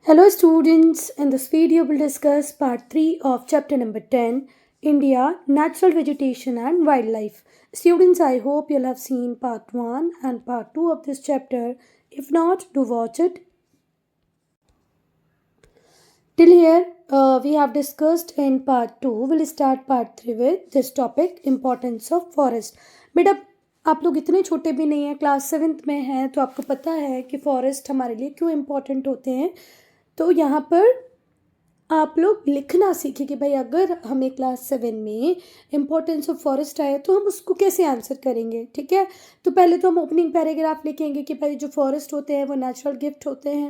Hello students, in this video we'll discuss part 3 of chapter number 10, India, Natural Vegetation and Wildlife. Students, I hope you'll have seen part 1 and part 2 of this chapter. If not, do watch it. Till here, we have discussed in part 2. We'll start part 3 with this topic, Importance of Forest. बेटा आप लोग इतने छोटे भी नहीं हैं, class 7th में हैं, तो आपको पता है कि फॉरेस्ट हमारे लिए क्यों इम्पोर्टेंट होते हैं. तो यहाँ पर आप लोग लिखना सीखें कि भाई अगर हमें क्लास 7 में इम्पोर्टेंस ऑफ फॉरेस्ट आए तो हम उसको कैसे आंसर करेंगे. ठीक है, तो पहले तो हम ओपनिंग पैराग्राफ लिखेंगे कि भाई जो फॉरेस्ट होते हैं वो नेचुरल गिफ्ट होते हैं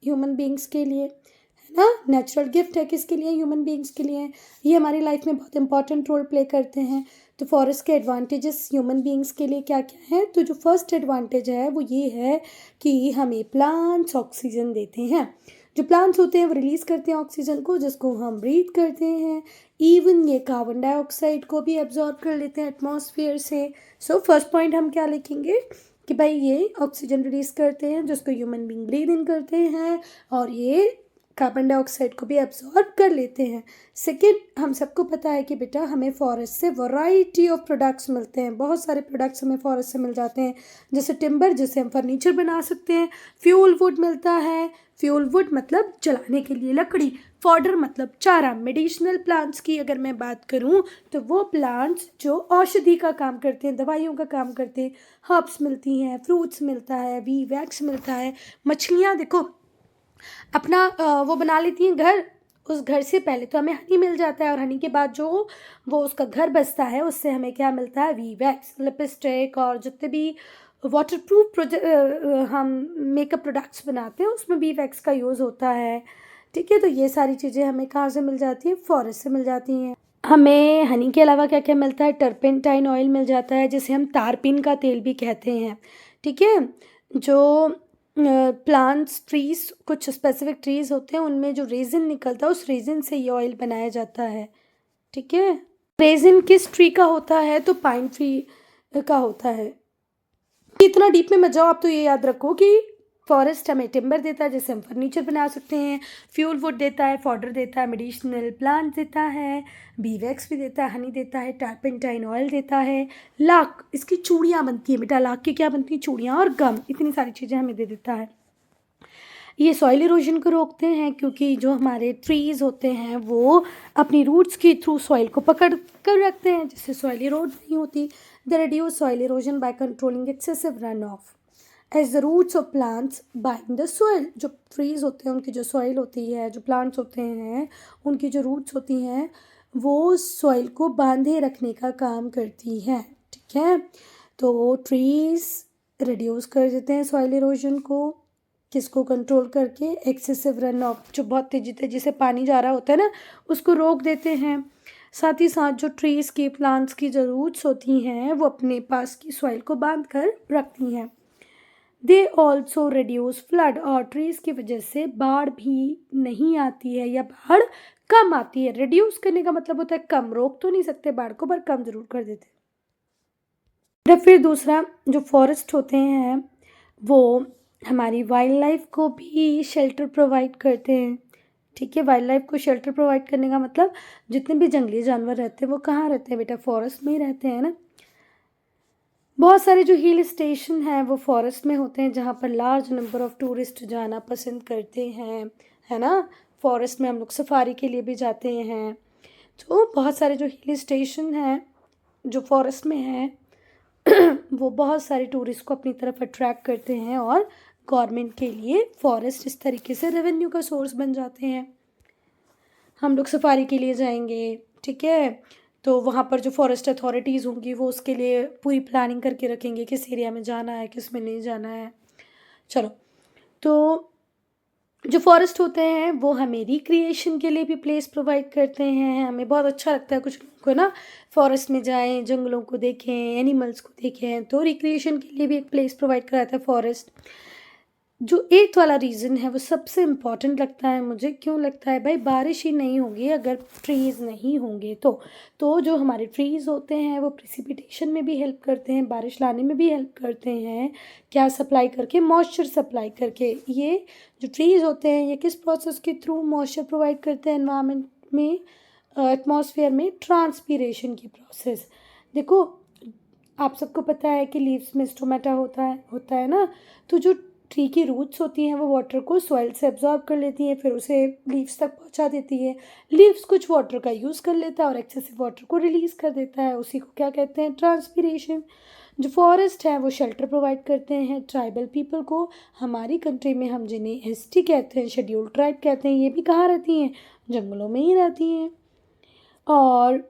ह्यूमन बींग्स के लिए, है ना. नेचुरल गिफ्ट है किसके लिए? ह्यूमन बींग्स के लिए. ये हमारी लाइफ में बहुत इंपॉर्टेंट रोल प्ले करते हैं. तो फॉरेस्ट के एडवांटेजेस ह्यूमन बींग्स के लिए क्या क्या है? तो जो फर्स्ट एडवांटेज है वो ये है कि हमें प्लांट्स ऑक्सीजन देते हैं. जो प्लांट्स होते हैं वो रिलीज़ करते हैं ऑक्सीजन को, जिसको हम ब्रीथ करते हैं. इवन ये कार्बन डाइऑक्साइड को भी एब्जॉर्ब कर लेते हैं एटमॉस्फेयर से. सो फर्स्ट पॉइंट हम क्या लिखेंगे कि भाई ये ऑक्सीजन रिलीज़ करते हैं जिसको ह्यूमन बींग ब्रीथ इन करते हैं, और ये कार्बन डाइऑक्साइड को भी एब्जॉर्ब कर लेते हैं. सेकेंड, हम सबको पता है कि बेटा हमें फॉरेस्ट से वैरायटी ऑफ प्रोडक्ट्स मिलते हैं. बहुत सारे प्रोडक्ट्स हमें फॉरेस्ट से मिल जाते हैं, जैसे टिम्बर जिससे हम फर्नीचर बना सकते हैं. फ्यूल वुड मिलता है. फ्यूल वुड मतलब जलाने के लिए लकड़ी. फॉडर मतलब चारा. मेडिसिनल प्लांट्स की अगर मैं बात करूं तो वो प्लांट्स जो औषधि का काम करते हैं, दवाइयों का काम करते हैं. हर्ब्स मिलती हैं, फ्रूट्स मिलता है, वी वैक्स मिलता है. मछलियाँ देखो अपना वो बना लेती हैं घर. उस घर से पहले तो हमें हनी मिल जाता है, और हनी के बाद जो वो उसका घर बसता है उससे हमें क्या मिलता है? वी वैक्स, लिपस्टिक और जितने भी वाटर प्रूफ हम मेकअप प्रोडक्ट्स बनाते हैं उसमें वी वैक्स का यूज़ होता है. ठीक है, तो ये सारी चीज़ें हमें कहाँ से मिल जाती हैं? फॉरेस्ट से मिल जाती हैं. हमें हनी के अलावा क्या क्या मिलता है? टर्पेंटाइन ऑयल मिल जाता है, जिसे हम तारपीन का तेल भी कहते हैं. ठीक है, जो प्लांट्स, ट्रीज, कुछ स्पेसिफिक ट्रीज होते हैं उनमें जो रेजिन निकलता है उस रेजिन से ये ऑयल बनाया जाता है. ठीक है, रेजिन किस ट्री का होता है? तो पाइन ट्री का होता है. इतना डीप में मत जाओ, आप तो ये याद रखो कि फॉरेस्ट हमें टिम्बर देता है जिससे हम फर्नीचर बना सकते हैं. फ्यूल वुड देता है, फॉडर देता है, मेडिसिनल प्लांट देता है, बी वैक्स भी देता है, हनी देता है, टर्पेंटाइन ऑयल देता है. लाख, इसकी चूड़ियाँ बनती हैं बेटा. लाख की क्या बनती हैं? चूड़ियाँ और गम. इतनी सारी चीज़ें हमें दे देता है. ये सॉइल इरोजन को रोकते हैं क्योंकि जो हमारे ट्रीज होते हैं वो अपनी रूट्स के थ्रू सॉइल को पकड़ कर रखते हैं, जिससे सॉइल इरोड नहीं होती. They reduce soil erosion by controlling excessive run off as the roots of plants bind the soil. जो ट्रीज होते हैं उनकी जो सॉइल होती है, जो प्लांट्स होते हैं उनकी जो रूट्स होती हैं वो सॉइल को बांधे रखने का काम करती हैं. ठीक है, तो ट्रीज रिड्यूस कर देते हैं सॉइल इरोजन को, किसको कंट्रोल करके? एक्सेसिव रन ऑफ, जो बहुत तेजी से पानी जा रहा होता है ना उसको रोक देते हैं. साथ ही साथ जो ट्रीज की, प्लांट्स की जो रूट्स होती हैं वो अपने पास की सॉइल को बांध कर रखती हैं. दे ऑल्सो रिड्यूस फ्लड, और ट्रीज की वजह से बाढ़ भी नहीं आती है, या बाढ़ कम आती है. रिड्यूस करने का मतलब होता है कम. रोक तो नहीं सकते बाढ़ को, पर कम जरूर कर देते हैं. फिर दूसरा, जो फॉरेस्ट होते हैं वो हमारी वाइल्ड लाइफ को भी शेल्टर प्रोवाइड करते हैं. ठीक है, वाइल्ड लाइफ को शेल्टर प्रोवाइड करने का मतलब जितने भी जंगली जानवर रहते हैं वो कहाँ रहते हैं बेटा? फॉरेस्ट में ही रहते हैं ना. बहुत सारे जो हिल स्टेशन हैं वो फॉरेस्ट में होते हैं, जहाँ पर लार्ज नंबर ऑफ टूरिस्ट जाना पसंद करते हैं, है ना. फॉरेस्ट में हम लोग सफारी के लिए भी जाते हैं. तो बहुत सारे जो हिल स्टेशन हैं जो फॉरेस्ट में हैं वो बहुत सारे टूरिस्ट को अपनी तरफ अट्रैक्ट करते हैं, और गवर्नमेंट के लिए फॉरेस्ट इस तरीके से रेवेन्यू का सोर्स बन जाते हैं. हम लोग सफारी के लिए जाएंगे, ठीक है, तो वहाँ पर जो फॉरेस्ट अथॉरिटीज़ होंगी वो उसके लिए पूरी प्लानिंग करके रखेंगे किस एरिया में जाना है, किस में नहीं जाना है. चलो, तो जो फॉरेस्ट होते हैं वो हमें रिक्रिएशन के लिए भी प्लेस प्रोवाइड करते हैं. हमें बहुत अच्छा लगता है कुछ लोगों को ना, फॉरेस्ट में जाएं, जंगलों को देखें, एनिमल्स को देखें, तो रिक्रिएशन के लिए भी एक प्लेस प्रोवाइड कराता है फॉरेस्ट. जो एट्थ वाला रीज़न है वो सबसे इम्पॉर्टेंट लगता है मुझे। क्यों लगता है भाई? बारिश ही नहीं होगी अगर ट्रीज़ नहीं होंगे तो जो हमारे ट्रीज़ होते हैं वो प्रिसिपिटेशन में भी हेल्प करते हैं, बारिश लाने में भी हेल्प करते हैं। क्या सप्लाई करके? मॉइस्चर सप्लाई करके। ये जो ट्रीज़ होते हैं ये किस प्रोसेस के थ्रू मॉइस्चर प्रोवाइड करते हैं एनवायरनमेंट में, एटमॉस्फेयर में? ट्रांसपीरेशन की प्रोसेस। देखो, आप सबको पता है कि लीव्स में स्टोमेटा होता है ना। तो जो ट्री की रूट्स होती हैं वो वाटर को सॉइल से एब्जॉर्ब कर लेती हैं, फिर उसे लीव्स तक पहुंचा देती है। लीव्स कुछ वाटर का यूज़ कर लेता है और एक्सेसिव वाटर को रिलीज़ कर देता है, उसी को क्या कहते हैं? ट्रांसपीरेशन। जो फॉरेस्ट है वो शेल्टर प्रोवाइड करते हैं ट्राइबल पीपल को। हमारी कंट्री में हम जिन्हें एसटी कहते हैं, शेड्यूल्ड ट्राइब कहते हैं, ये भी कहाँ रहती हैं? जंगलों में ही रहती हैं। और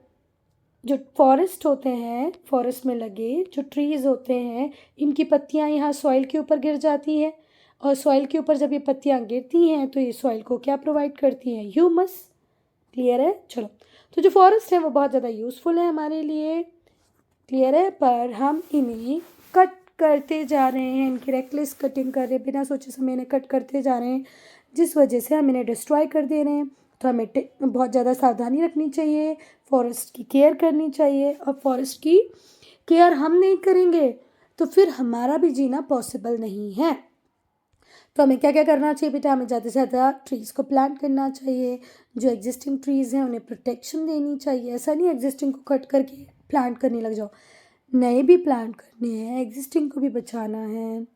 जो फॉरेस्ट होते हैं, फॉरेस्ट में लगे जो ट्रीज़ होते हैं, इनकी पत्तियां यहाँ सॉइल के ऊपर गिर जाती हैं, और सॉइल के ऊपर जब ये पत्तियां गिरती हैं तो ये सॉइल को क्या प्रोवाइड करती हैं? ह्यूमस। क्लियर है? चलो, तो जो फॉरेस्ट है वो बहुत ज़्यादा यूज़फुल है हमारे लिए। क्लियर है? पर हम इन्हें कट करते जा रहे हैं, इनकी रेकलेस कटिंग कर रहे हैं, बिना सोचे समझे इन्हें कट करते जा रहे हैं, जिस वजह से हम इन्हें डिस्ट्रॉय कर दे रहे हैं। तो हमें बहुत ज़्यादा सावधानी रखनी चाहिए, फॉरेस्ट की केयर करनी चाहिए। और फॉरेस्ट की केयर हम नहीं करेंगे तो फिर हमारा भी जीना पॉसिबल नहीं है। तो हमें क्या क्या करना चाहिए बेटा? हमें ज़्यादा से ज़्यादा ट्रीज़ को प्लांट करना चाहिए। जो एग्जिस्टिंग ट्रीज़ हैं उन्हें प्रोटेक्शन देनी चाहिए। ऐसा नहीं एग्जिस्टिंग को कट करके प्लांट करने लग जाओ, नए भी प्लांट करने हैं, एग्जिस्टिंग को भी बचाना है।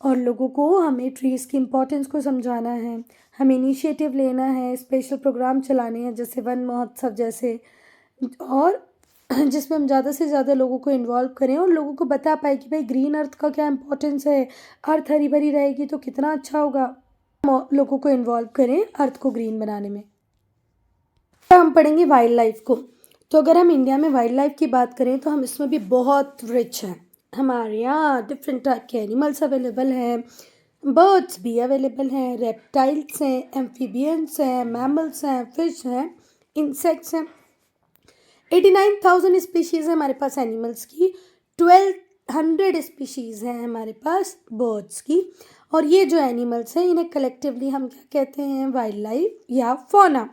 और लोगों को हमें ट्रीज़ की इम्पोर्टेंस को समझाना है, हमें इनिशिएटिव लेना है, स्पेशल प्रोग्राम चलाने हैं जैसे वन महोत्सव जैसे, और जिसमें हम ज़्यादा से ज़्यादा लोगों को इन्वॉल्व करें और लोगों को बता पाए कि भाई ग्रीन अर्थ का क्या इम्पोर्टेंस है। अर्थ हरी भरी रहेगी तो कितना अच्छा होगा। लोगों को इन्वॉल्व करें अर्थ को ग्रीन बनाने में। हम पढ़ेंगे वाइल्ड लाइफ को। तो अगर हम इंडिया में वाइल्ड लाइफ की बात करें तो हम इसमें भी बहुत रिच हैं। हमारे यहाँ डिफरेंट टाइप के एनिमल्स अवेलेबल हैं, बर्ड्स भी अवेलेबल हैं, रेप्टाइल्स हैं, एम्फीबियंस हैं, मैमल्स हैं, फिश हैं, इंसेक्ट्स हैं। 89,000 स्पीशीज़ है हमारे पास एनिमल्स की, 1200 स्पीशीज़ हैं हमारे पास बर्ड्स की। और ये जो एनिमल्स हैं इन्हें कलेक्टिवली हम क्या कहते हैं? वाइल्ड लाइफ या फौना।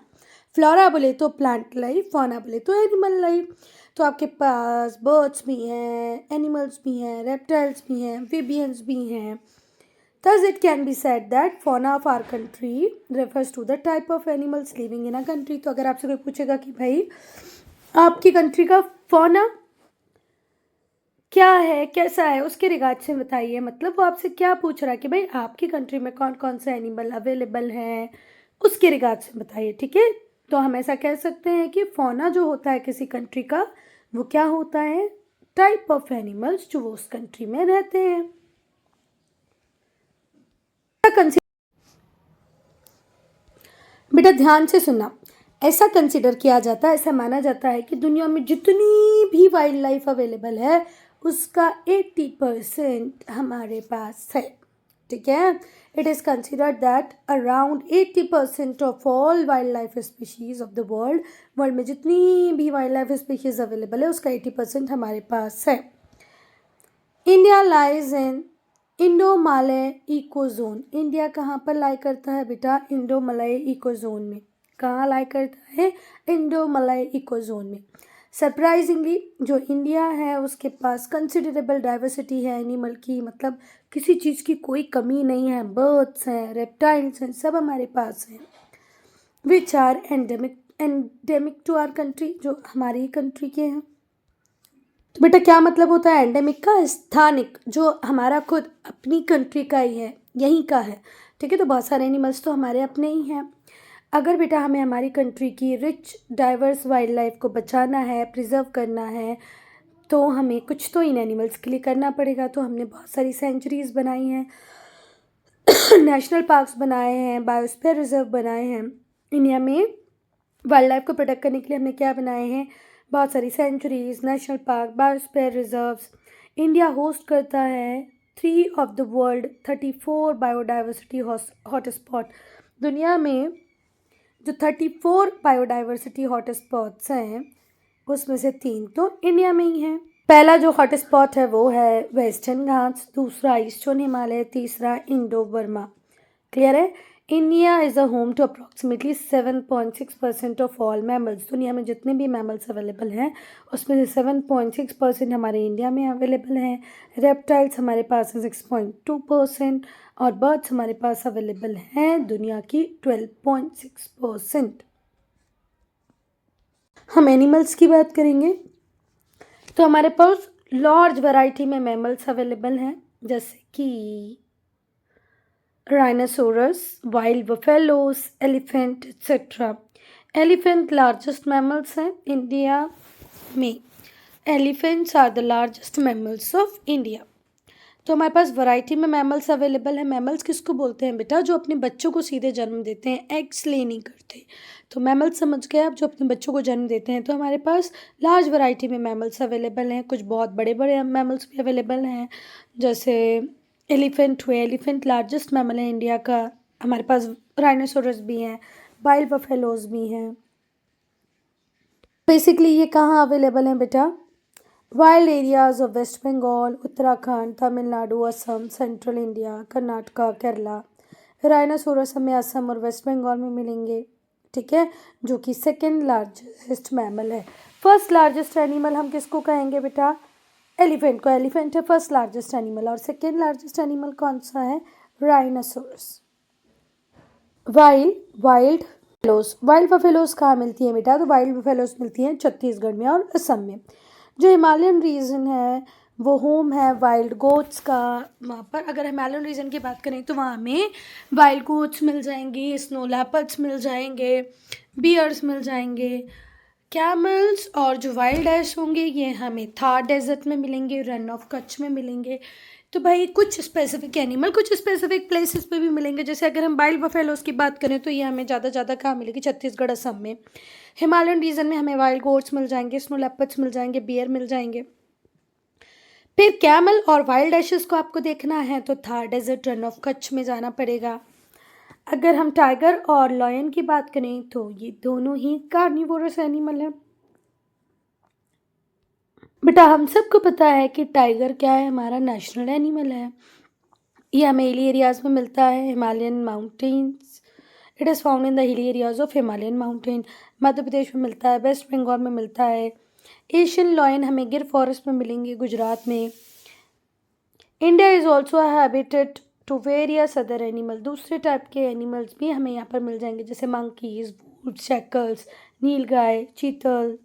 फ्लोरा बोले तो प्लांट लाइफ, फौना बोले तो एनिमल लाइफ। तो आपके पास बर्ड्स भी हैं, एनिमल्स भी हैं, रेप्टाइल्स भी हैं, एम्फीबियंस भी हैं। Thus, it can be said that fauna of our country refers to the type of animals living in a country. तो अगर आपसे कोई पूछेगा कि भाई आपकी कंट्री का फौना क्या है, कैसा है, उसके रिगार्ड से बताइए, मतलब वो आपसे क्या पूछ रहा है कि भाई आपकी कंट्री में कौन कौन से एनिमल अवेलेबल हैं, उसके रिगार्ड से बताइए। ठीक है? तो हम ऐसा कह सकते हैं कि फौना जो होता है किसी कंट्री का वो क्या होता है? टाइप ऑफ एनिमल्स जो वो उस कंट्री में रहते हैं। बेटा ध्यान से सुनना, ऐसा कंसिडर किया जाता है, ऐसा माना जाता है कि दुनिया में जितनी भी वाइल्ड लाइफ अवेलेबल है उसका 80% हमारे पास है। ठीक है? It is considered that around 80% of all wild life species of the world में जितनी भी वाइल्ड लाइफ स्पीशीज़ अवेलेबल है उसका 80% हमारे पास है। India lies in Indo Malay eco zone. India कहाँ पर लाई करता है बेटा? इंडो मलय इको जोन में। कहाँ लाई करता है? इंडो मलय इको जोन में। सरप्राइजिंगली जो इंडिया है उसके पास कंसिडरेबल डाइवर्सिटी है एनिमल की, मतलब किसी चीज़ की कोई कमी नहीं है। बर्ड्स हैं, रेप्टाइल्स हैं, सब हमारे पास हैं। Which are endemic to our country, जो हमारी कंट्री के हैं। तो बेटा क्या मतलब होता है एंडेमिक का? स्थानिक, जो हमारा खुद अपनी कंट्री का ही है, यहीं का है। ठीक है? तो बहुत सारे एनिमल्स तो हमारे अपने ही हैं। अगर बेटा हमें हमारी कंट्री की रिच डाइवर्स वाइल्ड लाइफ को बचाना है, प्रिजर्व करना है, तो हमें कुछ तो इन एनिमल्स के लिए करना पड़ेगा। तो हमने बहुत सारी सेंचुरीज़ बनाई हैं, नेशनल पार्क्स बनाए हैं, बायोस्फीयर रिजर्व बनाए हैं। इंडिया में वाइल्ड लाइफ को प्रोटेक्ट करने के लिए हमने क्या बनाए हैं? बहुत सारी sanctuaries, national park, biosphere reserves. India host करता है 3 of the world 34 biodiversity hotspot. दुनिया में जो 34 बायोडाइवर्सिटी हॉटस्पॉट्स हैं उसमें से 3 तो इंडिया में ही हैं। पहला जो हॉट स्पॉट है वो है वेस्टर्न घाट्स, दूसरा ईस्टर्न हिमालय, तीसरा इंडो बर्मा। क्लियर है। India is a home to approximately 7.6% of all mammals. दुनिया में जितने भी मैमल्स अवेलेबल हैं उसमें से 7.6% हमारे इंडिया में अवेलेबल हैं। रेप्टाइल्स हमारे पास है 6.2% और बर्ड्स हमारे पास अवेलेबल हैं दुनिया की 12.6%। हम एनिमल्स की बात करेंगे तो हमारे पास लार्ज वैरायटी में मैमल्स अवेलेबल हैं, जैसे कि rhinoceros, wild buffaloes, elephant etcetera. Elephant largest mammals हैं इंडिया में। Elephants are the largest mammals of India. तो हमारे पास वैरायटी में मैमल्स अवेलेबल है। मैमल्स किसको बोलते हैं बेटा? जो अपने बच्चों को सीधे जन्म देते हैं, एग्स ले नहीं करते। तो मैमल्स समझ गए आप, जो अपने बच्चों को जन्म देते हैं। तो हमारे पास लार्ज वैरायटी में मैमल्स अवेलेबल हैं। कुछ बहुत बड़े बड़े मैमल्स भी अवेलेबल हैं, जैसे एलिफेंट हुए। एलिफेंट लार्जेस्ट मैमल है इंडिया का। हमारे पास राइनोसोरस भी हैं, वाइल्ड बफेलोज भी हैं। बेसिकली ये कहाँ अवेलेबल हैं बेटा? Wild areas of West Bengal, Uttarakhand, Tamil Nadu, Assam, central India, Karnataka, Kerala. Rhinoceros हमें असम और वेस्ट बंगाल में मिलेंगे, ठीक है, जो कि सेकेंड लार्जेस्ट मैमल है। फर्स्ट लार्जेस्ट एनिमल हम किसको कहेंगे बेटा? एलिफेंट को। एलिफेंट है फर्स्ट लार्जेस्ट एनिमल। और सेकेंड लार्जेस्ट एनिमल कौन सा है? Rhinoceros. Wild buffaloes. Wild buffaloes कहाँ मिलती है बेटा? तो वाइल्ड बफेलोस मिलती हैं छत्तीसगढ़ में और असम में। जो हिमालयन रीजन है वो होम है वाइल्ड गोट्स का। वहाँ पर अगर हिमालयन रीजन की बात करें तो वहाँ हमें वाइल्ड गोट्स मिल जाएंगी, स्नो लेपर्ड्स मिल जाएंगे, बियर्स मिल जाएंगे, कैमल्स। और जो वाइल्ड एश होंगे ये हमें थार डेजर्ट में मिलेंगे, रन ऑफ कच्छ में मिलेंगे। तो भाई कुछ स्पेसिफिक एनिमल कुछ स्पेसिफिक प्लेसेस पे भी मिलेंगे। जैसे अगर हम वाइल्ड बफेलोस की बात करें तो ये हमें ज़्यादा कहाँ मिलेगी? छत्तीसगढ़, असम में। हिमालयन रीजन में हमें वाइल्ड गोट्स मिल जाएंगे, स्नो लेपर्ड्स मिल जाएंगे, बियर मिल जाएंगे। फिर कैमल और वाइल्ड एशेस को आपको देखना है तो थार डेजर्ट, रन ऑफ कच्छ में जाना पड़ेगा। अगर हम टाइगर और लॉयन की बात करें तो ये दोनों ही कार्निवोरस एनिमल है। बेटा हम सबको पता है कि टाइगर क्या है? हमारा नेशनल एनिमल है। ये हमें हिली एरियाज में मिलता है, Himalayan mountains. It is found in the hilly areas of Himalayan mountain. Madhya Pradesh में मिलता है, वेस्ट बंगाल में मिलता है। एशियन लॉयन हमें गिर फॉरेस्ट में मिलेंगे, गुजरात में। India is also habitat to various other animal. दूसरे टाइप के एनिमल्स भी हमें यहाँ पर मिल जाएंगे, जैसे मंकीज, वुल्फ, शैकल्स, नीलगाय, चीतल।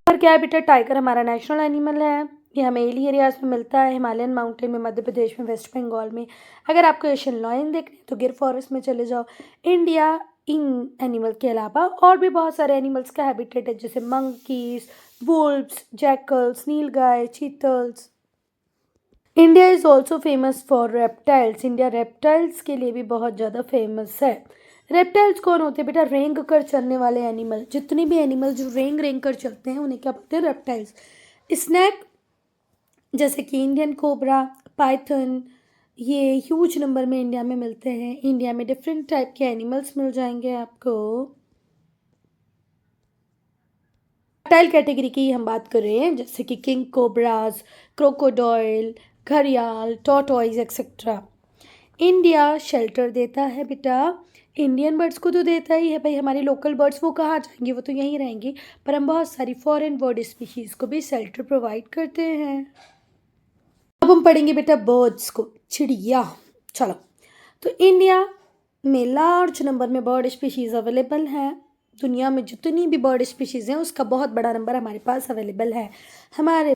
पर क्या है बेटा? टाइगर हमारा नेशनल एनिमल है। ये हमें हिली एरियाज में मिलता है, हिमालयन माउंटेन में, मध्य प्रदेश में, वेस्ट बंगाल में। अगर आपको एशियन लॉयन देखने तो गिर फॉरेस्ट में चले जाओ। इंडिया इन एनिमल के अलावा और भी बहुत सारे एनिमल्स का हैबिटेट है, जैसे monkeys, wolves, jackals, nilgai, chitals. India is also famous for reptiles. India reptiles के लिए भी बहुत ज़्यादा फेमस है। रेप्टाइल्स कौन होते हैं बेटा? रेंग कर चलने वाले एनिमल। जितने भी एनिमल जो रेंग कर चलते हैं उन्हें क्या बोलते हैं? रेप्टाइल्स। स्नैक जैसे कि इंडियन कोबरा, पाइथन, ये ह्यूज नंबर में इंडिया में मिलते हैं। इंडिया में डिफरेंट टाइप के एनिमल्स मिल जाएंगे आपको। रेप्टाइल कैटेगरी की हम बात कर रहे हैं, जैसे कि किंग कोबराज, क्रोकोडाइल, घड़ियाल, टॉर्टॉइज एक्सेट्रा। इंडिया शेल्टर देता है बेटा। इंडियन बर्ड्स को तो देता ही है भाई। हमारी लोकल बर्ड्स वो कहाँ जाएंगी? वो तो यहीं रहेंगी। पर हम बहुत सारी फॉरेन बर्ड स्पीशीज़ को भी शेल्टर प्रोवाइड करते हैं। अब हम पढ़ेंगे बेटा बर्ड्स को, चिड़िया। चलो, तो इंडिया में लार्ज नंबर में बर्ड स्पीशीज़ अवेलेबल हैं। दुनिया में जितनी भी बर्ड स्पीशीज़ हैं उसका बहुत बड़ा नंबर हमारे पास अवेलेबल है। हमारे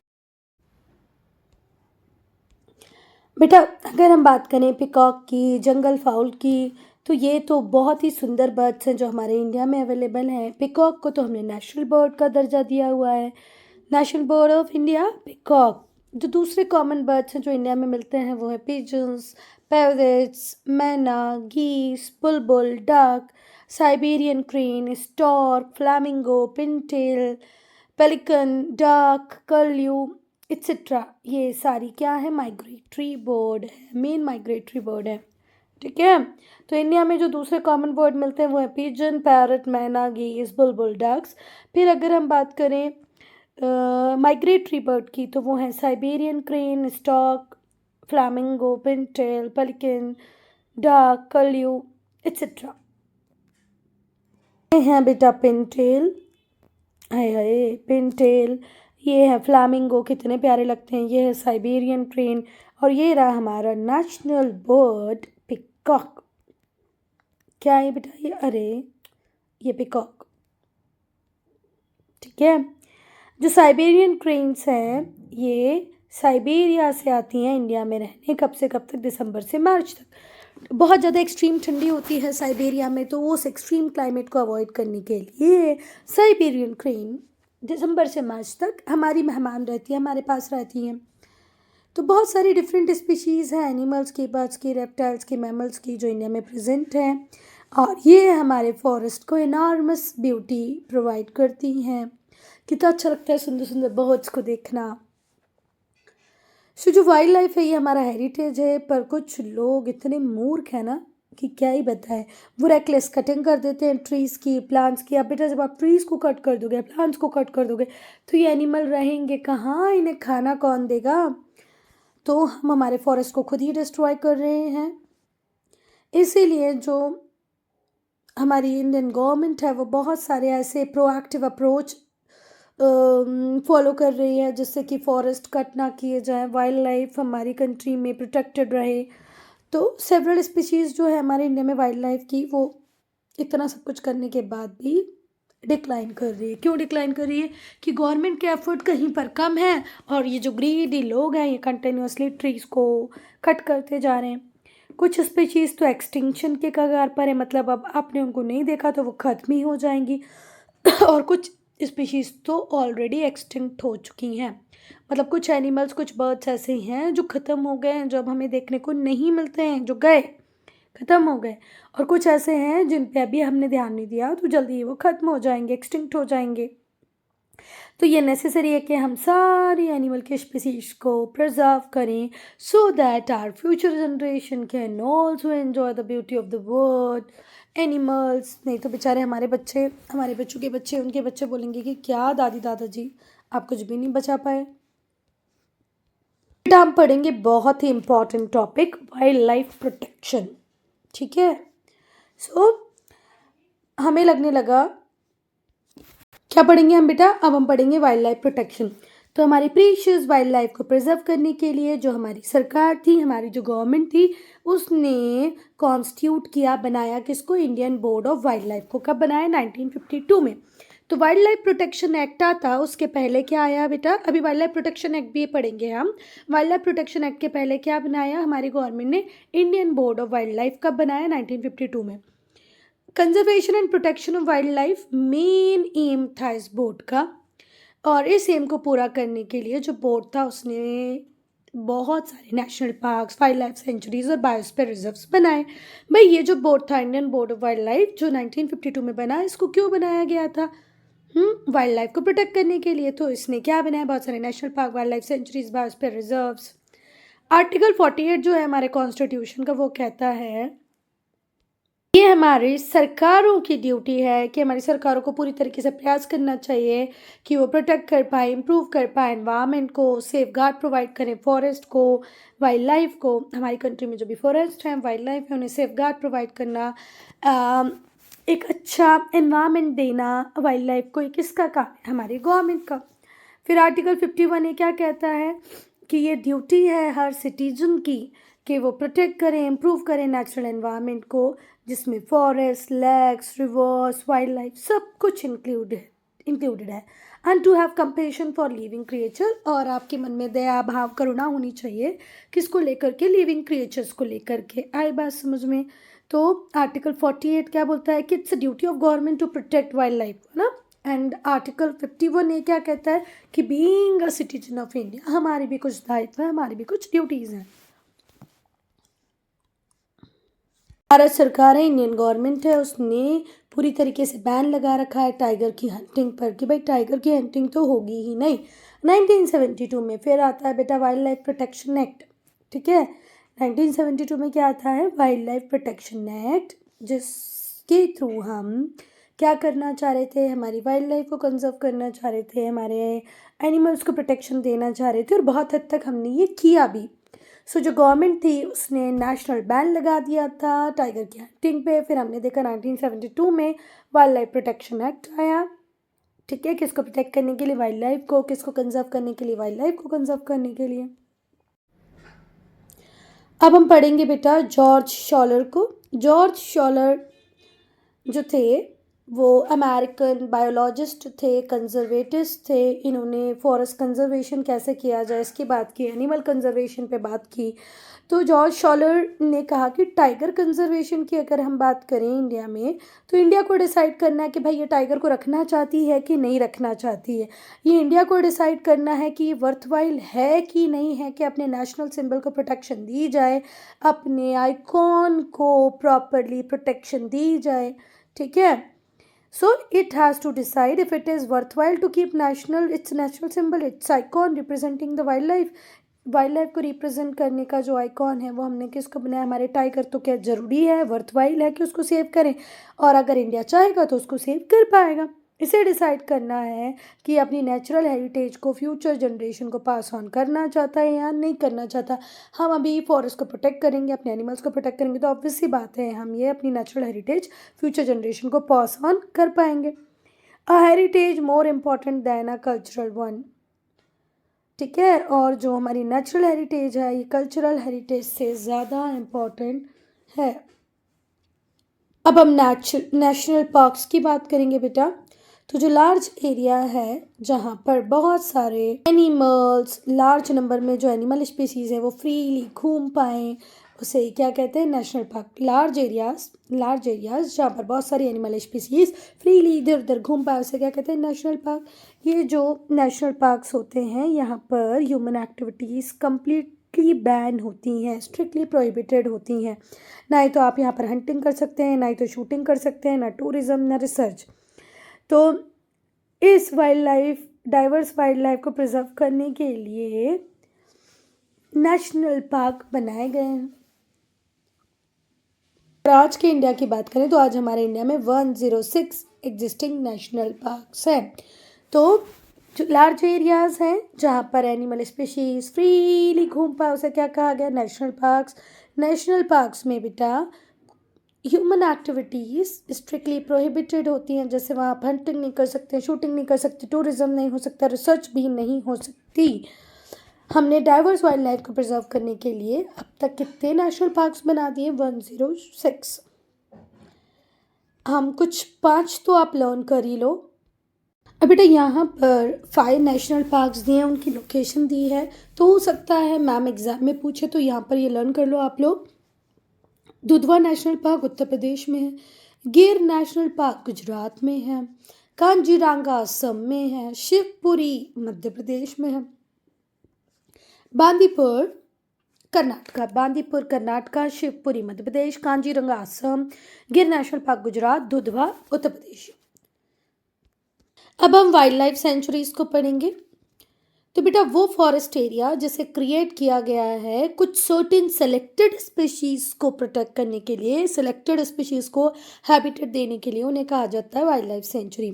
बेटा अगर हम बात करें पिकॉक की, जंगल फाउल की, तो ये तो बहुत ही सुंदर बर्ड्स हैं जो हमारे इंडिया में अवेलेबल हैं। पिकॉक को तो हमने नेशनल बर्ड का दर्जा दिया हुआ है, national bird of India peacock. जो दूसरे कॉमन बर्ड्स हैं जो इंडिया में मिलते हैं वो है pigeons, parrots, myna, geese, bulbul, duck, Siberian crane, stork, flamingo, pintail, pelican, duck, curlew etcetera. ये सारी क्या है? माइग्रेटरी बर्ड है, मेन माइग्रेटरी बर्ड है, ठीक है। तो इंडिया में जो दूसरे कॉमन बर्ड मिलते हैं वो है पिजन, पैरट, मैना, गीस, बुलबुल, डक्स। फिर अगर हम बात करें माइग्रेटरी बर्ड की, तो वो हैं Siberian crane, stock, flamingo, pintail, pelican, डाक, कर्ल्यू एक्सेट्रा। ये हैं बेटा पिनटेल, हाय हाय पिनटेल, ये है फ्लैमिंगो, कितने प्यारे लगते हैं, ये है साइबेरियन क्रेन, और ये रहा हमारा नेशनल बर्ड पिकॉक। क्या है बेटा ये? अरे ये पिकॉक, ठीक है। जो साइबेरियन क्रेन्स हैं ये साइबेरिया से आती हैं इंडिया में रहने, कब से कब तक? दिसंबर से मार्च तक। बहुत ज़्यादा एक्सट्रीम ठंडी होती है साइबेरिया में, तो उस एक्सट्रीम क्लाइमेट को अवॉइड करने के लिए साइबेरियन क्रेन दिसंबर से मार्च तक हमारी मेहमान रहती है, हमारे पास रहती हैं। तो बहुत सारी डिफरेंट स्पीशीज़ हैं एनिमल्स की, बर्ड्स की, रेप्टाइल्स की, मैमल्स की, जो इंडिया में प्रेजेंट हैं, और ये हमारे फॉरेस्ट को इनॉर्मस ब्यूटी प्रोवाइड करती हैं। कितना अच्छा लगता है सुंदर सुंदर बर्ड्स को देखना। सो जो वाइल्ड लाइफ है ये हमारा हेरिटेज है, पर कुछ लोग इतने मूर्ख हैं ना कि क्या ही बताएं। वो रेकलेस कटिंग कर देते हैं ट्रीज़ की, प्लांट्स की। अब बेटा जब आप ट्रीज़ को कट कर दोगे, प्लांट्स को कट कर दोगे, तो ये एनिमल रहेंगे कहाँ? इन्हें खाना कौन देगा? तो हम हमारे फॉरेस्ट को खुद ही डिस्ट्रॉय कर रहे हैं। इसीलिए जो हमारी इंडियन गवर्नमेंट है वो बहुत सारे ऐसे प्रोएक्टिव अप्रोच फॉलो कर रही है जिससे कि फॉरेस्ट कट ना किए जाए, वाइल्ड लाइफ हमारी कंट्री में प्रोटेक्टेड रहे। तो सेवरल स्पीशीज़ जो है हमारे इंडिया में वाइल्ड लाइफ की, वो इतना सब कुछ करने के बाद भी डिक्लाइन कर रही है। क्यों डिक्लाइन कर रही है? कि गवर्नमेंट के एफर्ट कहीं पर कम है, और ये जो ग्रीडी लोग हैं ये कंटिन्यूसली ट्रीज़ को कट करते जा रहे हैं। कुछ स्पीशीज़ तो एक्सटिंक्शन के कगार पर है, मतलब अब आपने उनको नहीं देखा तो वो ख़त्म ही हो जाएंगी और कुछ स्पीशीज़ तो ऑलरेडी एक्सटिंक्ट हो चुकी हैं। मतलब कुछ एनिमल्स, कुछ बर्ड्स ऐसे हैं जो ख़त्म हो गए हैं, जो अब हमें देखने को नहीं मिलते हैं, जो गए, ख़त्म हो गए। और कुछ ऐसे हैं जिन पे अभी हमने ध्यान नहीं दिया, तो जल्दी ही वो ख़त्म हो जाएंगे, एक्सटिंक्ट हो जाएंगे। तो ये नेसेसरी है कि हम सारी एनिमल के स्पीसीज को प्रिजर्व करें, so that our future generation can also enjoy the beauty of the world animals. नहीं तो बेचारे हमारे बच्चे, हमारे बच्चों के बच्चे, उनके बच्चे बोलेंगे कि क्या दादी दादाजी आप कुछ भी नहीं बचा पाए। बेटा हम पढ़ेंगे बहुत ही important topic, wildlife protection, ठीक है। सो हमें लगने लगा क्या पढ़ेंगे हम बेटा? अब हम पढ़ेंगे वाइल्ड लाइफ प्रोटेक्शन। तो हमारी प्रीशियस वाइल्ड लाइफ को प्रिजर्व करने के लिए जो हमारी सरकार थी, हमारी जो गवर्नमेंट थी, उसने कॉन्स्टिट्यूट किया, बनाया किसको? Indian board of wild life को। कब बनाया? 1952 में। तो वाइल्ड लाइफ प्रोटेक्शन एक्ट आता, उसके पहले क्या आया बेटा? अभी वाइल्ड लाइफ प्रोटेक्शन एक्ट भी पढ़ेंगे हम। वाइल्ड लाइफ प्रोटेक्शन एक्ट के पहले क्या बनाया हमारी गवर्नमेंट ने? Indian board of wild life. कब बनाया? 1952 में। Conservation and protection of wild life main M था इस बोर्ड का, और इस एम को पूरा करने के लिए जो बोर्ड था उसने बहुत सारे national parks, wild life sanctuaries और बायोस्फीयर रिजर्व्स बनाए। भाई ये जो बोर्ड था Indian board of wild life, जो 1952 में बना, इसको क्यों बनाया गया था? वाइल्ड लाइफ को प्रोटेक्ट करने के लिए। तो इसने क्या बनाया? बहुत सारे national park, wild life sanctuaries, biosphere reserves. Article 48 जो है हमारे कॉन्स्टिट्यूशन का, वो कहता है ये हमारी सरकारों की ड्यूटी है कि हमारी सरकारों को पूरी तरीके से प्रयास करना चाहिए कि वो प्रोटेक्ट कर पाए, इम्प्रूव कर पाए एनवायरनमेंट को, सेफ गार्ड प्रोवाइड करें फॉरेस्ट को, वाइल्ड लाइफ को। हमारी कंट्री में जो भी फॉरेस्ट हैं, वाइल्ड लाइफ है, उन्हें सेफ गार्ड प्रोवाइड करना, एक अच्छा एनवायरनमेंट देना वाइल्ड लाइफ को, ये किसका काम है? हमारी गवर्नमेंट का। फिर आर्टिकल 51 ये क्या कहता है? कि ये ड्यूटी है हर सिटीजन की कि वो प्रोटेक्ट करें, इम्प्रूव करें नेचुरल एनवायरनमेंट को, जिसमें forest, lakes, rivers, wild life सब कुछ इंक्लूडेड है। And to have compassion for living creature, और आपके मन में दया भाव करुणा होनी चाहिए किसको लेकर के? लिविंग क्रिएचर्स को लेकर के। आई बात समझ में? तो आर्टिकल 48 क्या बोलता है? कि it's duty of government to protect wild life, है ना। एंड आर्टिकल 51 ये क्या कहता है? कि being a citizen of India हमारी भी कुछ दायित्व है, हमारी भी कुछ ड्यूटीज़ हैं। भारत सरकार है, इंडियन गवर्नमेंट है, उसने पूरी तरीके से बैन लगा रखा है टाइगर की हंटिंग पर, कि भाई टाइगर की हंटिंग तो होगी ही नहीं। 1972 में फिर आता है बेटा वाइल्ड लाइफ प्रोटेक्शन एक्ट, ठीक है। 1972 में क्या आता है? वाइल्ड लाइफ प्रोटेक्शन एक्ट, जिसके थ्रू हम क्या करना चाह रहे थे, हमारी वाइल्ड लाइफ को कंजर्व करना चाह रहे थे, हमारे एनिमल्स को प्रोटेक्शन देना चाह रहे थे, और बहुत हद तक हमने ये किया भी। सो जो गवर्नमेंट थी उसने नेशनल बैन लगा दिया था टाइगर की हंटिंग पे। फिर हमने देखा 1972 में वाइल्ड लाइफ प्रोटेक्शन एक्ट आया। ठीक है, किसको प्रोटेक्ट करने के लिए, वाइल्ड लाइफ को, किसको कंजर्व करने के लिए, वाइल्ड लाइफ को कंजर्व करने के लिए। अब हम पढ़ेंगे बेटा जॉर्ज शॉलर को। जॉर्ज शॉलर जो थे वो अमेरिकन बायोलॉजिस्ट थे, कंजर्वेटिस्ट थे। इन्होंने फॉरेस्ट कंजर्वेशन कैसे किया जाए इसकी बात की, एनिमल कंजर्वेशन पे बात की। तो जॉर्ज शॉलर ने कहा कि टाइगर कंजर्वेशन की अगर हम बात करें इंडिया में, तो इंडिया को डिसाइड करना है कि भाई ये टाइगर को रखना चाहती है कि नहीं रखना चाहती है। ये इंडिया को डिसाइड करना है कि ये वर्थवाइल है कि नहीं है कि अपने नेशनल सिंबल को प्रोटेक्शन दी जाए, अपने आइकॉन को प्रॉपरली प्रोटेक्शन दी जाए। ठीक है, so it has to decide if it is worthwhile to keep its national symbol, its icon representing the wildlife। Wild life को रिप्रेजेंट करने का जो आइकॉन है वो हमने किसको बनाया, हमारे टाइगर। तो क्या ज़रूरी है, वर्थवाइल है कि उसको सेव करें, और अगर इंडिया चाहेगा तो उसको सेव कर पाएगा। इसे डिसाइड करना है कि अपनी नेचुरल हेरिटेज को फ्यूचर जनरेशन को पास ऑन करना चाहता है या नहीं करना चाहता। हम अभी फॉरेस्ट को प्रोटेक्ट करेंगे, अपने एनिमल्स को प्रोटेक्ट करेंगे, तो ऑब्वियस सी बात है हम ये अपनी नेचुरल हेरिटेज फ्यूचर जनरेशन को पास ऑन कर पाएंगे। A heritage more important than a cultural one. ठीक है, और जो हमारी नेचुरल हेरिटेज है ये कल्चरल हेरिटेज से ज़्यादा इम्पॉर्टेंट है। अब हम नेशनल पार्क्स की बात करेंगे बेटा। तो जो लार्ज एरिया है जहाँ पर बहुत सारे एनिमल्स, लार्ज नंबर में जो एनिमल स्पीसीज़ है वो फ्रीली घूम पाएँ, उसे क्या कहते हैं, नेशनल पार्क। लार्ज एरियाज जहाँ पर बहुत सारी एनिमल स्पीसीज़ फ्रीली इधर उधर घूम पाए उसे क्या कहते हैं, नेशनल पार्क। ये जो नेशनल पार्क्स होते हैं यहाँ पर ह्यूमन एक्टिविटीज़ कंप्लीटली बैन होती हैं, स्ट्रिक्टली प्रोहिबिटेड होती हैं। ना ही तो आप यहाँ पर हंटिंग कर सकते हैं, ना ही तो शूटिंग कर सकते हैं, ना टूरिज़्म, ना रिसर्च। तो इस डाइवर्स वाइल्ड लाइफ को प्रिजर्व करने के लिए नेशनल पार्क बनाए गए हैं। और आज के इंडिया की बात करें तो आज हमारे इंडिया में 106 एग्जिस्टिंग नेशनल पार्क्स हैं। तो जो लार्ज एरियाज़ हैं जहाँ पर एनिमल स्पीशीज़ फ्रीली घूम पाए उसे क्या कहा गया, नेशनल पार्क्स। नेशनल पार्क्स में बेटा ह्यूमन एक्टिविटीज़ स्ट्रिक्टली प्रोहिबिटेड होती हैं, जैसे वहाँ आप हंटिंग नहीं कर सकते, शूटिंग नहीं कर सकते, टूरिज़्म नहीं हो सकता, रिसर्च भी नहीं हो सकती। हमने डाइवर्स वाइल्ड लाइफ को प्रिजर्व करने के लिए अब तक कितने नेशनल पार्क्स बना दिए, 106। हम कुछ 5 तो आप लर्न कर ही लो। अब बेटा यहाँ पर 5 नेशनल पार्क्स दिए हैं, उनकी लोकेशन दी है, तो हो सकता है मैम एग्ज़ाम में पूछे, तो यहाँ पर ये लर्न कर लो आप लोग। दुधवा नेशनल पार्क उत्तर प्रदेश में है, गिर नेशनल पार्क गुजरात में है, कांजीरंगा असम में है, शिवपुरी मध्य प्रदेश में है, बांदीपुर कर्नाटका, शिवपुरी मध्य प्रदेश, कांजीरंगा असम, गिर नेशनल पार्क गुजरात, दुधवा उत्तर प्रदेश। अब हम वाइल्ड लाइफ सेंचुरीज को पढ़ेंगे। तो बेटा वो फॉरेस्ट एरिया जिसे क्रिएट किया गया है कुछ सर्टेन सेलेक्टेड स्पीशीज़ को प्रोटेक्ट करने के लिए, सेलेक्टेड स्पीशीज़ को हैबिटेट देने के लिए, उन्हें कहा जाता है wild life sanctuary.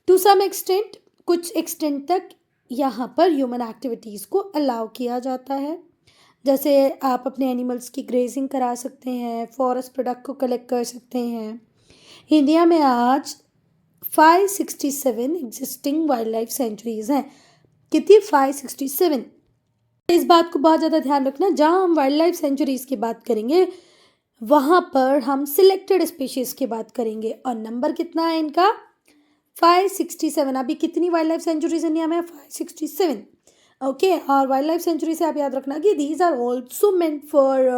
To some extent, कुछ एक्सटेंट तक यहाँ पर ह्यूमन एक्टिविटीज़ को अलाउ किया जाता है, जैसे आप अपने एनिमल्स की ग्रेजिंग करा सकते हैं, फॉरेस्ट प्रोडक्ट को कलेक्ट कर सकते हैं। इंडिया में आज 567 एग्जिस्टिंग वाइल्ड लाइफ सेंचुरीज़ हैं। कितनी, 567। इस बात को बहुत ज़्यादा ध्यान रखना, जहाँ हम वाइल्ड लाइफ सेंचुरीज़ की बात करेंगे वहाँ पर हम सिलेक्टेड स्पीशीज़ की बात करेंगे, और नंबर कितना है इनका, 567। अभी कितनी वाइल्ड लाइफ सेंचुरीज इंडिया में, 567। ओके, और वाइल्ड लाइफ सेंचुरी से आप याद रखना कि these are also meant for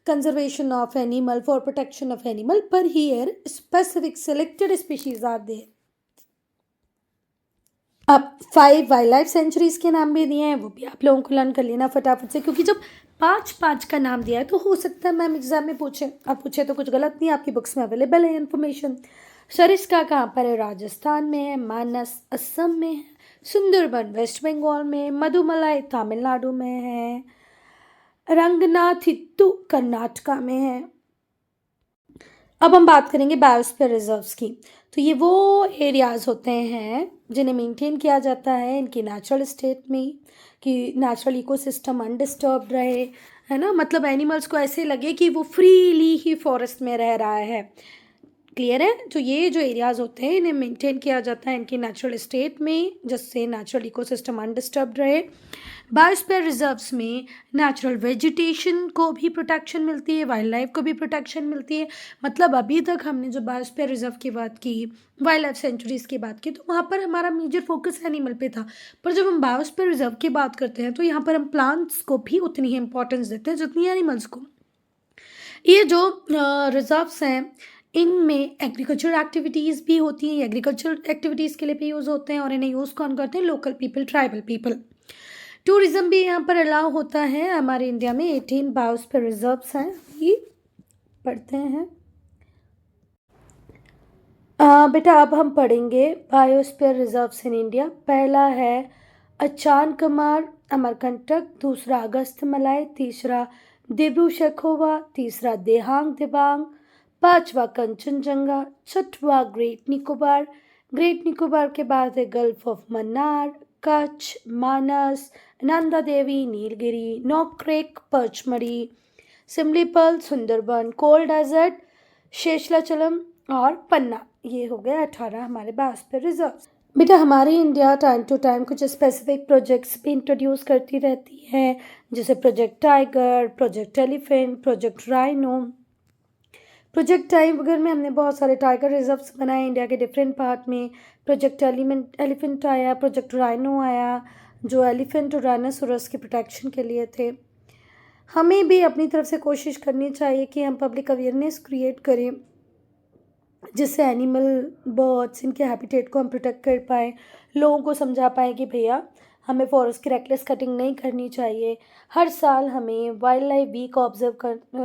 conservation of animal, for protection of animal, पर here specific selected species are there. अब 5 वाइल्ड लाइफ सेंचुरीज के नाम भी दिए हैं, वो भी आप लोगों को लर्न कर लेना फटाफट से, क्योंकि जब 5 का नाम दिया है तो हो सकता है मैम एग्जाम में पूछे, और पूछे तो कुछ गलत नहीं, आपकी बुक्स में अवेलेबल है इन्फॉर्मेशन। सरिस्का कहाँ पर है, राजस्थान में है, मानस असम में है, सुंदरबन वेस्ट बंगाल में, मधुमलाई तमिलनाडु में है, रंगनाथिट्टू कर्नाटका में है। अब हम बात करेंगे बायोस्फीयर रिजर्व्स की। तो ये वो एरियाज़ होते हैं जिन्हें मेंटेन किया जाता है इनकी नेचुरल स्टेट में, कि नेचुरल इकोसिस्टम अनडिस्टर्ब्ड रहे, है ना, मतलब एनिमल्स को ऐसे लगे कि वो फ्रीली ही फॉरेस्ट में रह रहा है। क्लियर है? तो ये जो एरियाज़ होते हैं इन्हें मेंटेन किया जाता है इनकी नेचुरल स्टेट में, जिससे नेचुरल इकोसिस्टम अनडिस्टर्ब्ड रहे। बायोस्फीयर रिजर्व्स में नेचुरल वेजिटेशन को भी प्रोटेक्शन मिलती है, वाइल्ड लाइफ को भी प्रोटेक्शन मिलती है। मतलब अभी तक हमने जो बायोस्फीयर रिजर्व की बात की, वाइल्ड लाइफ सेंचुरीज़ की बात की, तो वहाँ पर हमारा मेजर फोकस एनिमल पे था। पर जब हम बायोस्फीयर रिजर्व की बात करते हैं तो यहाँ पर हम प्लांट्स को भी उतनी ही इंपॉर्टेंस देते हैं जितनी एनिमल्स को। ये जो रिजर्व्स हैं इनमें एग्रीकल्चर एक्टिविटीज़ भी होती हैं, एग्रीकल्चर एक्टिविटीज़ के लिए भी यूज़ होते हैं, और इन्हें यूज़ कौन करते हैं? Local people, tribal people. Tourism भी यहाँ पर अलाउ होता है। हमारे इंडिया में 18 बायोस्फीयर रिजर्व्स हैं, ये पढ़ते हैं। बेटा अब हम पढ़ेंगे बायोस्फीयर रिजर्व्स इन इंडिया। पहला है अचानकमार अमरकंटक, दूसरा अगस्थमलाई, तीसरा दिब्रू सैखोवा, तीसरा देहांग दिबांग, पांचवा कंचनजंगा, छठवा ग्रेट निकोबार। ग्रेट निकोबार के बाद है gulf of Mannar, Kutch, Manas, Nanda Devi, Nilgiri, Nokrek, Pachmarhi, Similipal, Sundarban, cold desert, Seshachalam और पन्ना। ये हो गए 18 हमारे बायोस्फीयर रिजर्व्स। बेटा हमारी इंडिया टाइम टू टाइम कुछ स्पेसिफिक प्रोजेक्ट्स भी इंट्रोड्यूस करती रहती है, जैसे project tiger, project elephant, project rhino. Project tiger में हमने बहुत सारे टाइगर रिजर्व्स बनाए इंडिया के डिफरेंट पार्ट में। प्रोजेक्ट एलिफेंट आया, प्रोजेक्ट राइनो आया, जो एलिफेंट और राइनोसोरस की प्रोटेक्शन के लिए थे। हमें भी अपनी तरफ से कोशिश करनी चाहिए कि हम पब्लिक अवेयरनेस क्रिएट करें, जिससे एनिमल, बर्ड्स, इनके हैबिटेट को हम प्रोटेक्ट कर पाएँ, लोगों को समझा पाएँ कि भैया हमें फॉरेस्ट की रेकलेस कटिंग नहीं करनी चाहिए। हर साल हमें वाइल्ड लाइफ वीक ऑब्जर्व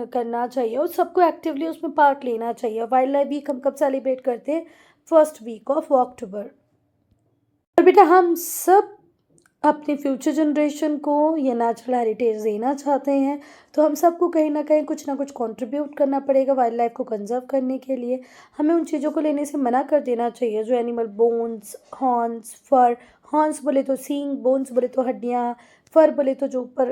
करना चाहिए और सबको एक्टिवली उसमें पार्ट लेना चाहिए। वाइल्ड लाइफ वीक हम कब सेलिब्रेट करते हैं? First week of October. और बेटा हम सब अपने फ्यूचर जनरेशन को ये नेचुरल हेरिटेज देना चाहते हैं, तो हम सबको कहीं ना कहीं कुछ ना कुछ कंट्रीब्यूट करना पड़ेगा वाइल्ड लाइफ को कंजर्व करने के लिए। हमें उन चीज़ों को लेने से मना कर देना चाहिए जो एनिमल बोन्स, हॉर्न्स, फर। हॉर्न्स बोले तो सींग, बोन्स बोले तो हड्डियाँ, फर बोले तो जो ऊपर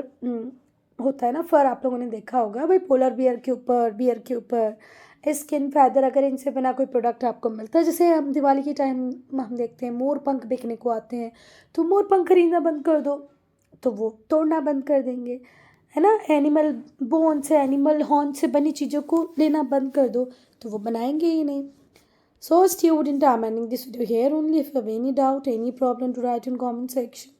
होता है ना फर, आप लोगों ने देखा होगा भाई पोलर बियर के ऊपर, बियर के ऊपर स्किन, फैदर। अगर इनसे बना कोई प्रोडक्ट आपको मिलता है, जैसे हम दिवाली के टाइम हम देखते हैं मोर पंख बिकने को आते हैं, तो मोर पंख खरीदना बंद कर दो तो वो तोड़ना बंद कर देंगे, है ना। एनिमल बोन से, एनिमल हॉर्न से बनी चीज़ों को लेना बंद कर दो तो वो बनाएंगे ही नहीं। So student, I'm ending this video here only. If you have any doubt, any problem, to write in comment section.